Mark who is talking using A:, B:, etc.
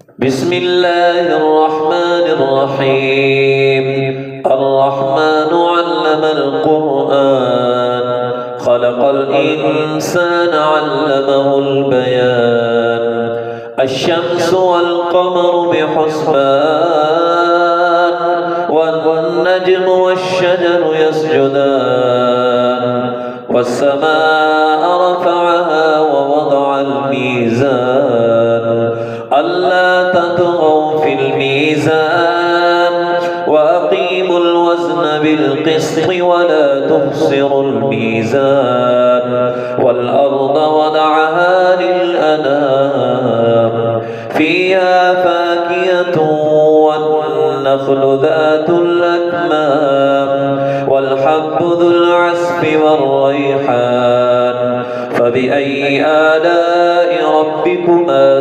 A: بسم الله الرحمن الرحيم الرحمن علم القرآن خلق الإنسان علمه البيان الشمس والقمر بحسبان والنجم والشجر يسجدان والسماء رفعها ووضع الميزان ألا تطغوا في الميزان وأقيموا الوزن بالقسط ولا تخسروا الميزان والأرض وضعها للأنام فيها فاكهة والنخل ذات الأكمام والحب ذو العصف والريحان فبأي آلاء ربكما